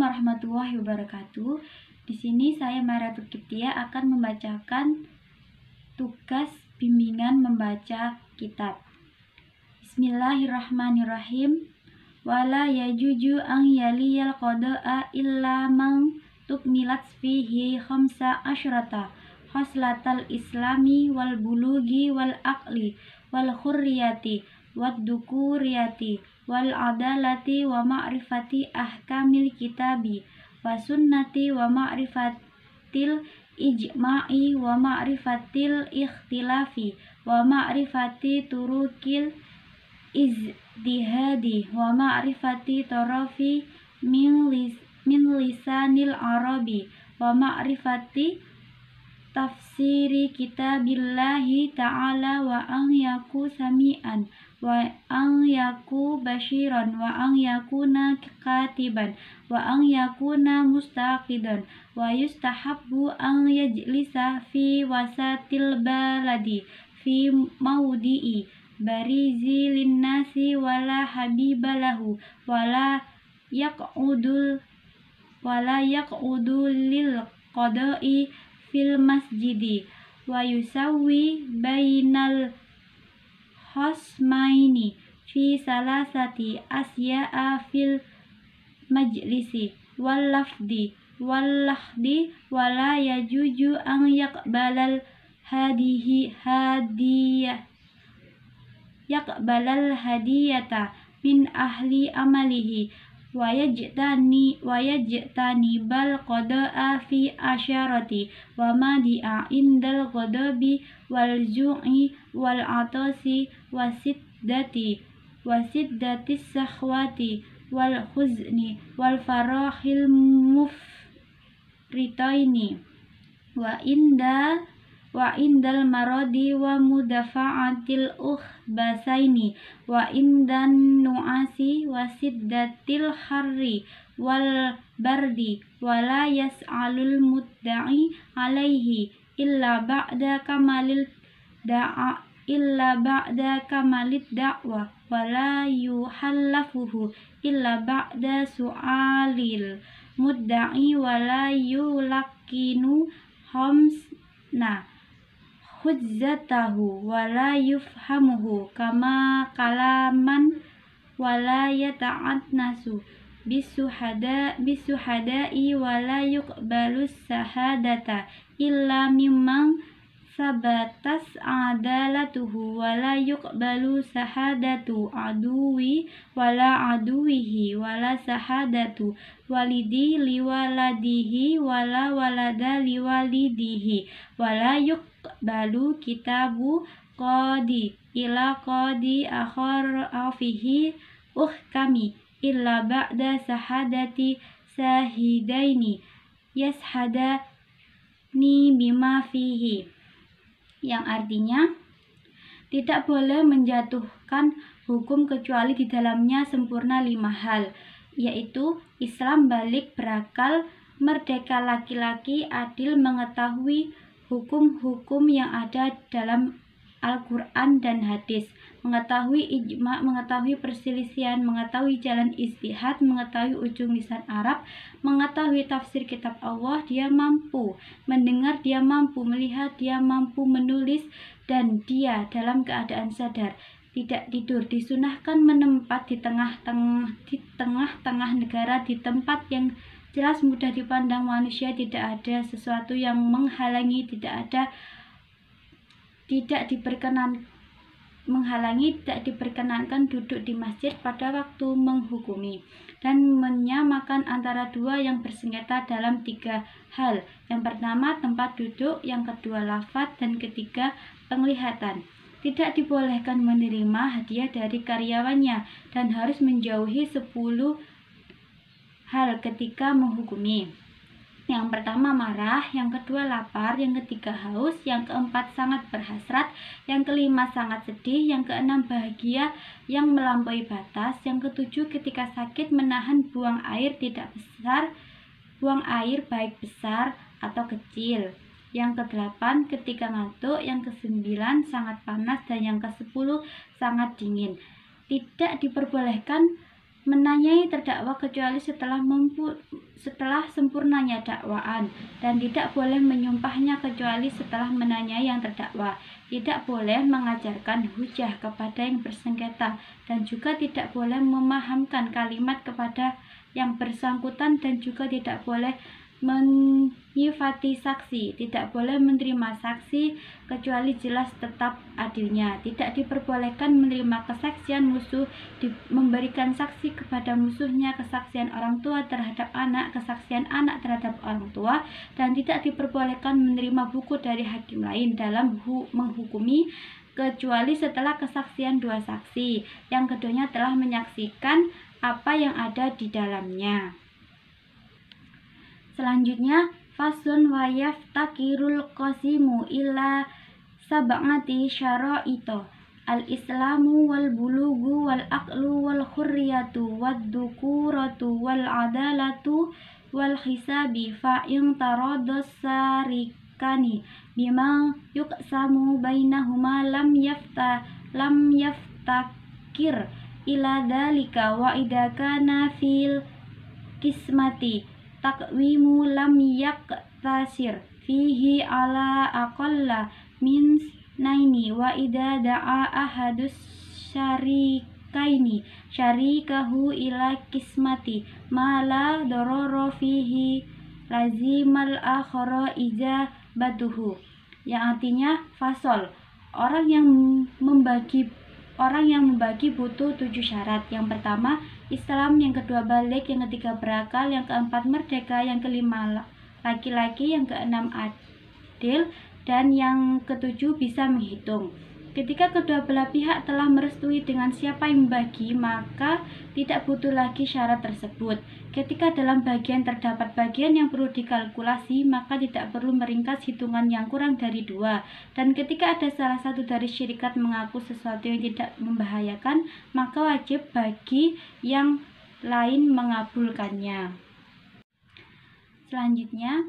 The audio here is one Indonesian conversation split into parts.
warahmatullahi wabarakatuh. Di sini saya Maratul Kiptia akan membacakan tugas bimbingan membaca kitab. Bismillahirrahmanirrahim. Wala yajuju an yaliyal qada'a illa man tukmilat fihi khamsa asyrata khoslatal islami wal bulugi wal aqli wal khurriyati wad dukuriyati wal adalati wa ma'rifati ahkamil kitabi wa sunnati wa ma'rifatil ijma'i wa ma'rifatil ikhtilafi wa ma'rifati turukil izdihadi wa ma'rifati tarafi min lisanil arabi wa ma'rifati tafsiri kitabillahi ta'ala wa an yaku sami'an wa an yaku bashiran wa an yakuna katiban wa an yakuna mustaqidan wa yustahabbu an yajlisa fi wasatil baladi fi maudi'i barizi linnasi wala habibalahu wala yaq'udu lil qada'i fil masjidi wa yusawwi bainal khasmaini fi salasati asya'a fil majlisi wal lafdi wala yajuju an yaqbalal hadiyata min ahli amalihi wa yajtani bal qada'a fi asyarati wa madi'a indal ghadabi wal ju'i wal atasi wa siddati sahwati wal huzni wal farahil mufritaini wa indal maradi wa mudafa'atil basaini wa indan nu'asi wa siddatil harri wal bardi wala yas'alul mudda'i alaihi illa ba'da kamalid da'wa wala yuhallafuhu illa ba'da su'alil mudda'i wala yulakinu khamsna hujjatahu wala yufhamuhu kama kalaman wala yata'annasu bisuhada'i wala yuqbalus sahadata illa mimman sabatas adalatuhu wala yuqbalu sahadatu aduwi wala aduwihi wala sahadatu walidi liwaladihi wala walada liwalidihi wala yuqbalu kitabu qadi ila qadi akhar afihi uhkami illa ba'da sahadati sahidaini yashadani bima fihi, yang artinya tidak boleh menjatuhkan hukum kecuali di dalamnya sempurna 5 hal, yaitu Islam balik berakal, merdeka laki-laki, adil, mengetahui hukum-hukum yang ada dalam Al-Quran dan hadis, mengetahui ijma, mengetahui perselisihan, mengetahui jalan ijtihad, mengetahui ujung lisan Arab, mengetahui tafsir kitab Allah. Dia mampu mendengar, dia mampu melihat, dia mampu menulis, dan dia dalam keadaan sadar, tidak tidur. Disunahkan menempat di tengah-tengah negara, di tempat yang jelas mudah dipandang manusia, tidak ada sesuatu yang menghalangi, tidak diperkenankan duduk di masjid pada waktu menghukumi, dan menyamakan antara dua yang bersengketa dalam 3 hal. Yang pertama tempat duduk, yang kedua lafaz, dan ketiga penglihatan. Tidak dibolehkan menerima hadiah dari karyawannya dan harus menjauhi 10 hal ketika menghukumi. Yang pertama marah, yang kedua lapar, yang ketiga haus, yang keempat sangat berhasrat, yang kelima sangat sedih, yang keenam bahagia yang melampaui batas, yang ketujuh ketika sakit menahan buang air tidak besar, buang air baik besar atau kecil, yang kedelapan ketika ngantuk, yang kesembilan sangat panas, dan yang ke-10 sangat dingin. Tidak diperbolehkan menanyai terdakwa kecuali setelah sempurnanya dakwaan, dan tidak boleh menyumpahnya kecuali setelah menanyai yang terdakwa. Tidak boleh mengajarkan hujah kepada yang bersengketa, dan juga tidak boleh memahamkan kalimat kepada yang bersangkutan, dan juga tidak boleh menyifati saksi, tidak boleh menerima saksi kecuali jelas tetap adilnya. Tidak diperbolehkan menerima kesaksian musuh, memberikan saksi kepada musuhnya, kesaksian orang tua terhadap anak, kesaksian anak terhadap orang tua, dan tidak diperbolehkan menerima buku dari hakim lain dalam menghukumi kecuali setelah kesaksian dua saksi yang keduanya telah menyaksikan apa yang ada di dalamnya. Selanjutnya, faslun wa yaftakirul qasimu ila sab'ati syara'ito al-islamu wal bulugu wal aqlu wal khurriyatu wad dukuratu wal adalatu wal hisabi fa in taradas sarikani bima yuqsamu bainahuma lam yaftakir ila dalika wa idza kana fil kismati takwimu lam yaktasir fihi ala aqalla min naini wa idza da'a ahadus syarikahu ila kismati ma la dororo fihi lazimal akhara ijabatuhu, yang artinya fasol, orang yang membagi butuh 7 syarat. Yang pertama Islam, yang kedua balik, yang ketiga berakal, yang keempat merdeka, yang kelima laki-laki, yang keenam adil, dan yang ketujuh bisa menghitung. Ketika kedua belah pihak telah merestui dengan siapa yang membagi, maka tidak butuh lagi syarat tersebut. Ketika dalam bagian terdapat bagian yang perlu dikalkulasi, maka tidak perlu meringkas hitungan yang kurang dari 2. Dan ketika ada salah satu dari syarikat mengaku sesuatu yang tidak membahayakan, maka wajib bagi yang lain mengabulkannya. Selanjutnya,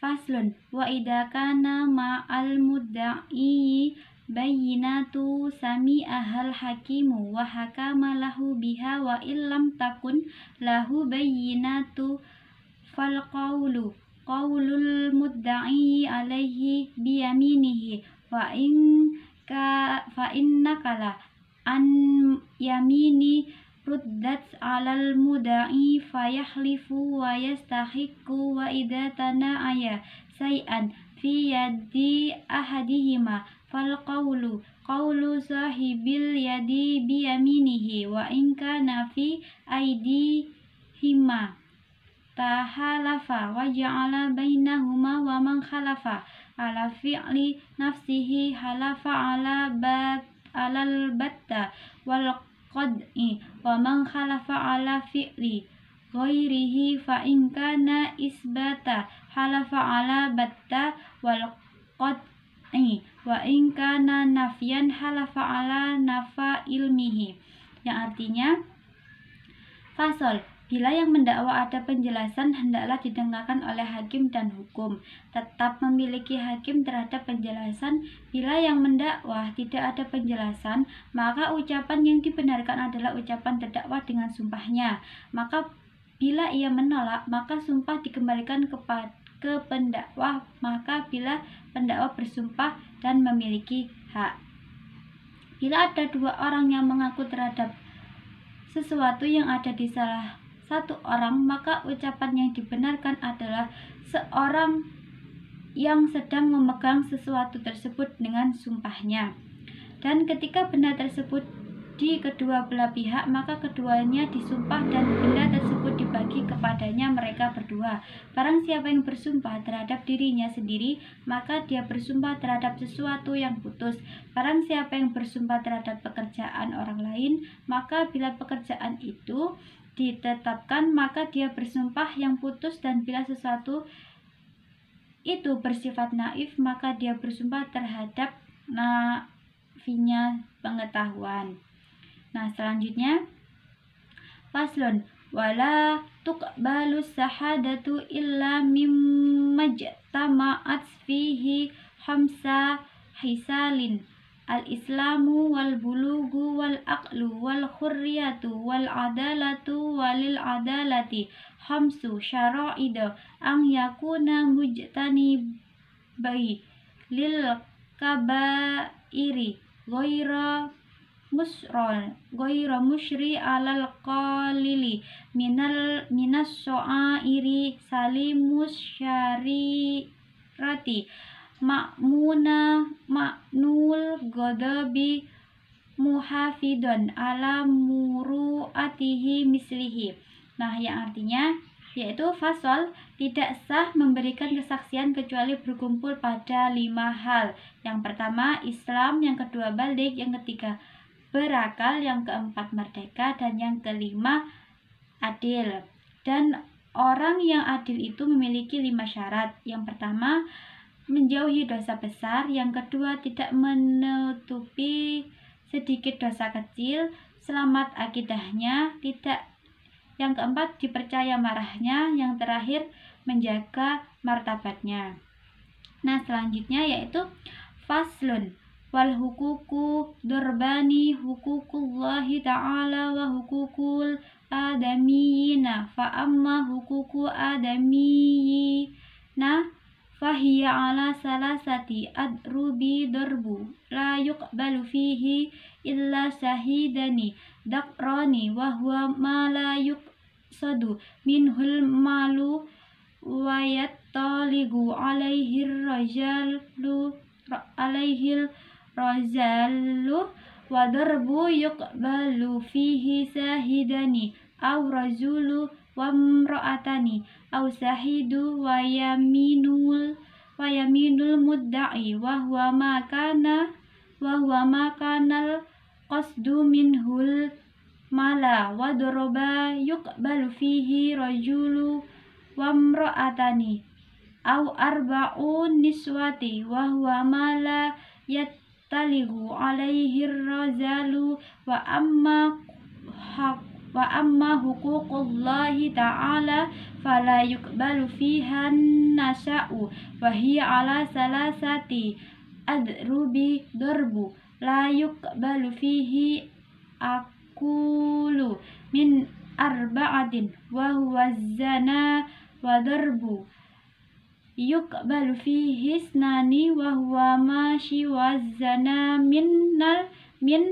faslun wa idza kana ma'al mudda'i bayyinatu sami'ahal hakimu wa hakama lahu biha wa illam takun lahu bayyinatu fal qawlul mudda'i alaihi biyaminihi fa innakala an yamini ruddat alal mudda'i fayahlifu wa yastahiqu wa idza tana'aya say'an fi yadi ahadihima fal qawlu sahibil yadi biyaminihi wa in kana fi aidihima tahalafa wa ja'ala bainahuma wa man khalafa ala fi'li nafsihi halafa alal batta wal qad'i wa man khalafa ala fi'li ghairihi fa in kana isbata halafa ala batta wal qad'i wa in kana nafyan halafa ala nafa ilmihi, yang artinya fasol, bila yang mendakwa ada penjelasan, hendaklah didengarkan oleh hakim dan hukum. Tetap memiliki hakim terhadap penjelasan. Bila yang mendakwa tidak ada penjelasan, maka ucapan yang dibenarkan adalah ucapan terdakwa dengan sumpahnya. Maka bila ia menolak, maka sumpah dikembalikan ke pendakwa. Maka bila pendakwa bersumpah dan memiliki hak. Bila ada 2 orang yang mengaku terhadap sesuatu yang ada di salah satu orang, maka ucapan yang dibenarkan adalah seorang yang sedang memegang sesuatu tersebut dengan sumpahnya. Dan ketika benda tersebut di kedua belah pihak, maka keduanya disumpah dan benda tersebut dibagi kepadanya mereka berdua. Barang siapa yang bersumpah terhadap dirinya sendiri, maka dia bersumpah terhadap sesuatu yang putus. Barang siapa yang bersumpah terhadap pekerjaan orang lain, maka bila pekerjaan itu ditetapkan, maka dia bersumpah yang putus, dan bila sesuatu itu bersifat naif, maka dia bersumpah terhadap nafinya pengetahuan. Nah, selanjutnya faslun wala tuqbalu sahadatu illa mimma jama'at fihi khamsa hisalin al-islamu wal bulugu wal aqlu wal khurriyatu wal adalatu walil adalati khamsu syara'ida ang yakuna mujtani bai lil kabairi ghaira musyri alal qalili minas so'airi salimus syarirati ma'nul ghadabi muhafidun ala muru'atihi mislihi. Nah, yang artinya yaitu fasol, tidak sah memberikan kesaksian kecuali berkumpul pada 5 hal. Yang pertama Islam, yang kedua balik, yang ketiga berakal, yang keempat merdeka, dan yang kelima adil. Dan orang yang adil itu memiliki 5 syarat. Yang pertama menjauhi dosa besar, yang kedua tidak menutupi sedikit dosa kecil, selamat akidahnya, yang keempat dipercaya marahnya, yang terakhir menjaga martabatnya. Nah, selanjutnya yaitu faslun wal hukuku durbani hukukullahi ta'ala wa hukukul adamiyina fa amma hukuku adamiyina fahiya ala salasati adrubi darbu la yuqbalu fihi illa syahidani dakrani wa huwa ma la yuqsadu minhul malu wa yattaligu alaihir rajalu wa darbu yuqbalu fihi syahidani aw rajulu wa mra'atani aw sahidu wa yaminul mudda'i wa huwa ma kanal qasdu minhul mala wa daraba yuqbalu fihi rajulu wa mra'atani aw arba'un niswati wa huwa ma la yattaligu alaihir rajalu wa amma huququllahi ta'ala fala yuqbalu fiha nasa'u wa hiya ala salasati adrubi darbu la yuqbalu fihi akulu min arba'atin wa huwa zana wa darbu yuqbalu fihi isnani wa huwa mashi wa zana min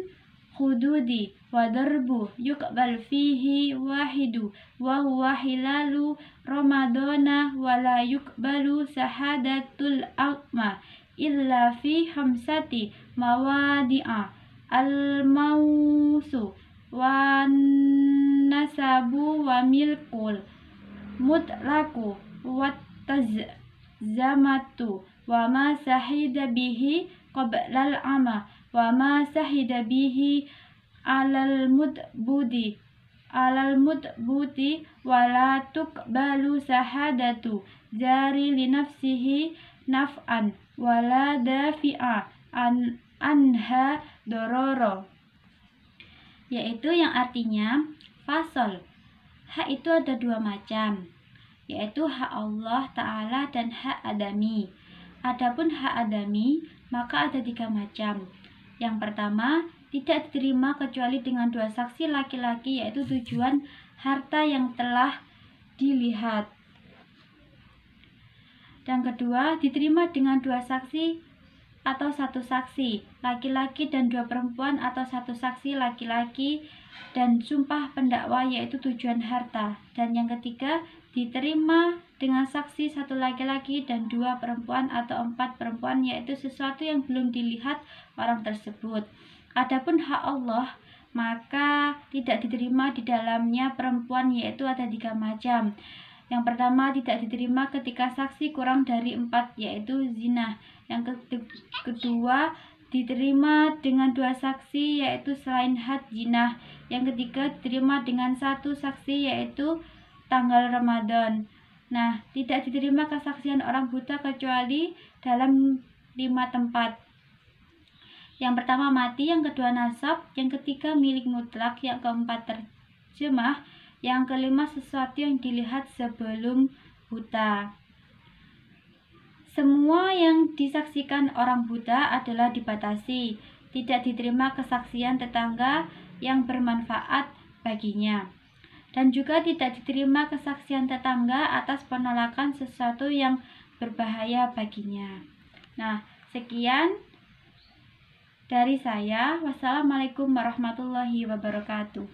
hududi wa darbu yuqbal fihi wahidu wa huwa hilalu ramadana wa la yuqbalu sahadatul aqma illa fi hamsati mawadi'a al-mausu wa nasabu wa milkul mutlaku wa tazamatu wa ma sahida bihi qablal ama wa ma sahida bihi alal mudbuti wa la tuqbalu sahadatu jari li nafsihi naf'an wa la dafi'a anha dororo, yaitu yang artinya fasol. Hak itu ada 2 macam, yaitu hak Allah Ta'ala dan hak adami. Adapun hak adami maka ada 3 macam. Yang pertama, tidak diterima kecuali dengan 2 saksi laki-laki, yaitu tujuan harta yang telah dilihat. Dan kedua, diterima dengan 2 saksi atau 1 saksi laki-laki dan 2 perempuan, atau 1 saksi laki-laki dan sumpah pendakwa, yaitu tujuan harta. Dan yang ketiga, diterima dengan saksi 1 laki-laki dan 2 perempuan atau 4 perempuan, yaitu sesuatu yang belum dilihat orang tersebut. Adapun hak Allah maka tidak diterima di dalamnya perempuan, yaitu ada 3 macam. Yang pertama, tidak diterima ketika saksi kurang dari 4, yaitu zina. Yang kedua, diterima dengan 2 saksi, yaitu selain had zina. Yang ketiga, diterima dengan 1 saksi, yaitu tanggal Ramadan. Nah, tidak diterima kesaksian orang buta kecuali dalam 5 tempat. Yang pertama mati, yang kedua nasab, yang ketiga milik mutlak, yang keempat terjemah, yang kelima sesuatu yang dilihat sebelum buta. Semua yang disaksikan orang buta adalah dibatasi, tidak diterima kesaksian tetangga yang bermanfaat baginya, dan juga tidak diterima kesaksian tetangga atas penolakan sesuatu yang berbahaya baginya. Nah, sekian dari saya. Wassalamualaikum warahmatullahi wabarakatuh.